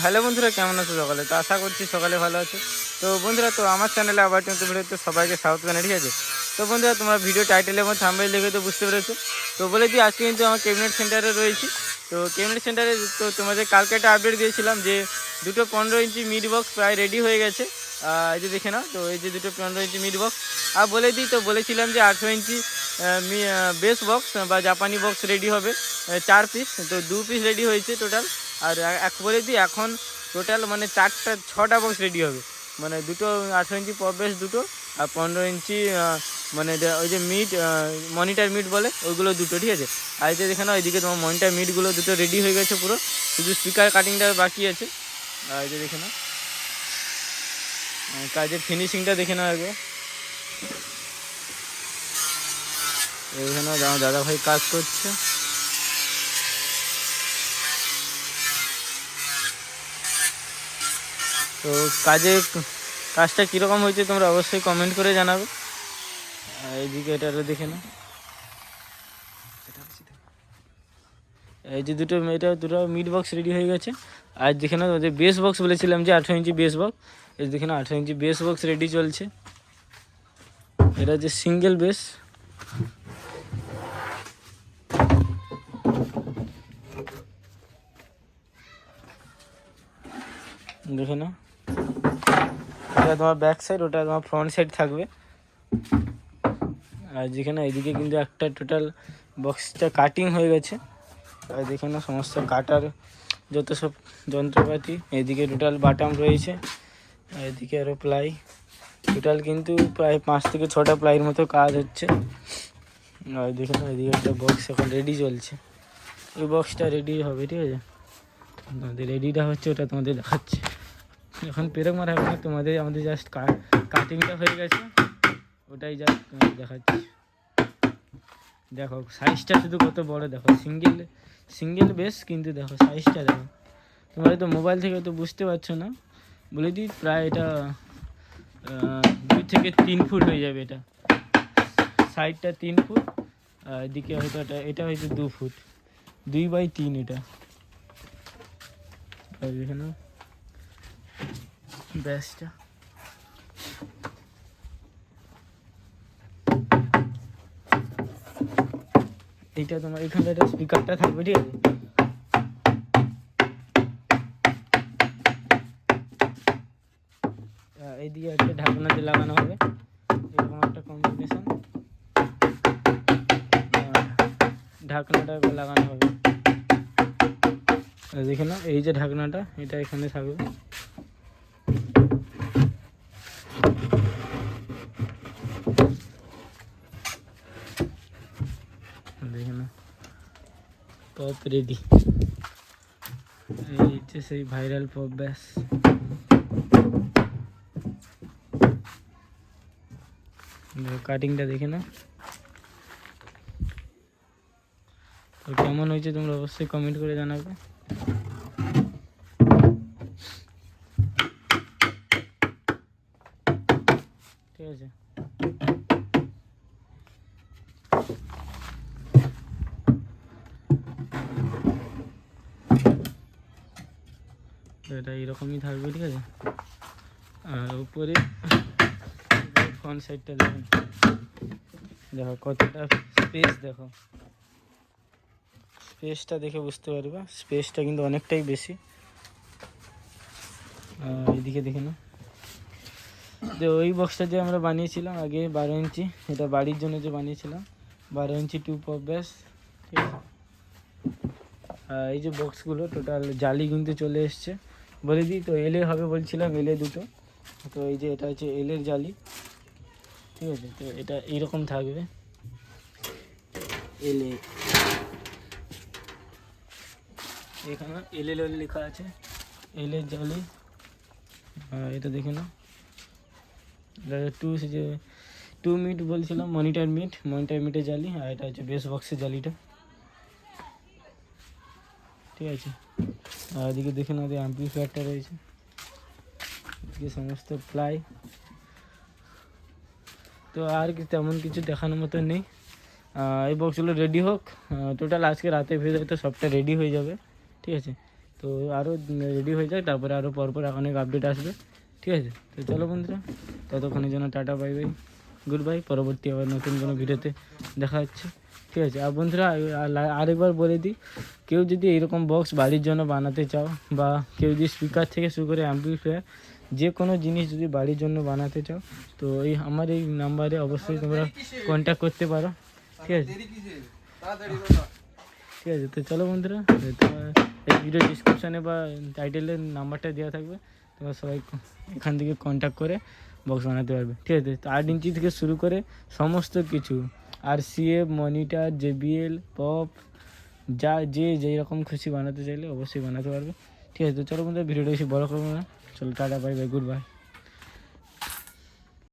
Hello বন্ধুরা, কেমন আছো সকালে? তো আশা করছি সকালে ভালো আছো। তো বন্ধুরা, তো আমার চ্যানেলে আবার নতুন ভিডিওতে সবাইকে স্বাগত জানাই, ঠিক আছে? তো বন্ধুরা, তোমরা ভিডিও টাইটেল এবং থাম্বনেল দেখে তো বুঝতে পেরেছো। তো বলে দিই, আজকে কিন্তু আমার ক্যাবিনেট সেন্টারে রয়েছি। তো ক্যাবিনেট সেন্টারে তো তোমাদের কালকে একটা আপডেট দিয়েছিলাম যে দুটো 15 ইঞ্চি মিড বক্স প্রায় রেডি হয়ে গেছে। এই যে দেখে নাও, তো এই যে দুটো 15 ইঞ্চি মিড বক্স। আর বলে দিই, তো বলেছিলাম যে 18 ইঞ্চি বেস বক্স বা জাপানি বক্স রেডি হবে 4 পিস। তো 2 পিস রেডি হয়েছে টোটাল। আর এক বলে দিই, এখন টোটাল মানে 6টা বক্স রেডি হবে। মানে দুটো 18 ইঞ্চি পপ বেস দুটো, আর 15 ইঞ্চি মানে ওই যে মিড মনিটার মিড বলে ওইগুলো দুটো, ঠিক আছে? আর এই যে দেখে নাও, ওইদিকে তোমার মনিটার মিডগুলো দুটো রেডি হয়ে গেছে পুরো, শুধু স্পিকার কাটিংটা বাকি আছে। আর এই যে দেখে নাও কাজের ফিনিশিংটা দেখে নাও একবার। এখানে দাদা ভাই কাজ করছে। তো কাজটা কীরকম হয়েছে তোমরা অবশ্যই কমেন্ট করে জানাবে। এইদিকে এটা দেখে নাও, এই যে দুটো মিড বক্স রেডি হয়ে গেছে। আর যেখানে ওদের বেস বক্স বলেছিলাম যে 18 ইঞ্চি বেস বক্স, এই দেখে না 18 ইঞ্চি বেস বক্স রেডি চলছে। এটা যে সিঙ্গেল বেস, দেখে না, এটা তোমার ব্যাক সাইড, ওটা তোমার ফ্রন্ট সাইড থাকবে। আর যেখানে এইদিকে কিন্তু একটা টোটাল বক্সটা কাটিং হয়ে গেছে। আর দেখে না সমস্ত কাটার যত সব যন্ত্রপাতি, এদিকে টোটাল বাটাম রয়েছে, আর এদিকে আরও প্লাই। টোটাল কিন্তু প্রায় 5 থেকে 6টা প্লাইয়ের মতো কাজ হচ্ছে। আর দেখে না, এদিকে একটা বক্স এখন রেডি চলছে। ওই বক্সটা রেডি হবে, ঠিক আছে? তোমাদের রেডিটা হচ্ছে, ওটা তোমাদের দেখাচ্ছে। এখন পেরেক মারা হবে না তোমাদের, আমাদের জাস্ট কাটিংটা হয়ে গেছে, ওটাই জাস্ট দেখাচ্ছি। দেখো সাইজটা শুধু কত বড়, দেখো সিঙ্গেল বেস, কিন্তু দেখো সাইজটা দেখো। তোমরা তো মোবাইল থেকে তো বুঝতে পারছো না, বলে দিই প্রায় এটা 2 থেকে 3 ফুট হয়ে যাবে। এটা সাইডটা 3 ফুট, আর এদিকে হয়তো এটা হয়তো 2 ফুট, 2x3 এটা। আর এখানে ব্যাসটা, এইটা তোমার এখানটা একটা স্পিকারটা থাকবে, ঠিক আছে? এইদিকে একটা ঢাকনাতে লাগানো হবে, এরকম একটা কম্বিনেশন, ঢাকনাটা লাগানো হবে। দেখে নাও, এই যে ঢাকনাটা, এটা এখানে থাকবে। দেখে নাও, পপ রেডি। এই যে সেই ভাইরাল পপ ব্যাস। কাটিংটা দেখে নাও, তো কেমন হয়েছে তোমরা অবশ্যই কমেন্ট করে জানাবে। ঠিক আছে, তো এটা এইরকমই থাকবে, ঠিক আছে? আর উপরে ফ্রন্ট সাইডটা দেখুন, দেখো কতটা স্পেস, দেখো স্পেসটা দেখে বুঝতে পারবে, স্পেসটা কিন্তু অনেকটাই বেশি। এইদিকে দেখে না, যে ওই বক্সটা যে আমরা বানিয়েছিলাম আগে 12 ইঞ্চি, এটা বাড়ির জন্য যে বানিয়েছিলাম 12 ইঞ্চি 2 পপ ব্যাস, ঠিক আছে? এই যে বক্সগুলো টোটাল জালি কিন্তু চলে এসছে, বলে দিই। তো এলে হবে বলছিলাম, এলে দুটো, তো এই যে এটা হচ্ছে এলের জালি, ঠিক আছে? তো এটা এইরকম থাকবে, এলে এখানে এলে লেখা আছে, এলের জালি। এটা দেখে নাও, টু মিট বলছিলাম, মনিটার মিটের জালি। আর এটা হচ্ছে বেস বক্সের জালিটা, ঠিক আছে? আর এদিকে দেখে নাও, অ্যাম্পলিফায়ারটা রয়েছে, এদিকে সমস্ত প্লাই। তো আর তেমন কিছু দেখানোর মতো নেই। এই বক্সগুলো রেডি হোক, টোটাল আজকে রাতে ভেতরে তো সবটা রেডি হয়ে যাবে, ঠিক আছে? তো তো আরও রেডি হয়ে যাক, তারপরে আরও পরপর অনেক আপডেট আসবে, ঠিক আছে? তো চলো বন্ধুরা, ততক্ষণের জন্য tata, bye bye, good bye. পরবর্তী আবার নতুন কোনো ভিডিওতে দেখা হচ্ছে, ঠিক আছে? আর বন্ধুরা আরেকবার বলে দিই, কেউ যদি এইরকম বক্স বাড়ির জন্য বানাতে চাও, বা কেউ যদি স্পিকার থেকে শুরু করে অ্যাম্পলিফায়ার যে কোনো জিনিস যদি বাড়ির জন্য বানাতে চাও, তো আমার এই নাম্বারে অবশ্যই তোমরা কন্ট্যাক্ট করতে পারো, ঠিক আছে? ঠিক আছে, তো চলো বন্ধুরা, তোমার এই ভিডিও ডিসক্রিপশানে বা টাইটেলের নাম্বারটা দেওয়া থাকবে, তোমরা সবাই এখান থেকে কন্ট্যাক্ট করে বক্স বানাতে পারবে, ঠিক আছে? তো 8 ইঞ্চি থেকে শুরু করে সমস্ত কিছু, RCA, মনিটর, JBL, পপ, যেই রকম খুশি বানাতে চাইলে অবশ্যই বানাতে পারবে, ঠিক আছে? তো চলো বন্ধুরা, ভিডিওটা বেশি বড় করবো না, চলো tata, bye bye, good bye.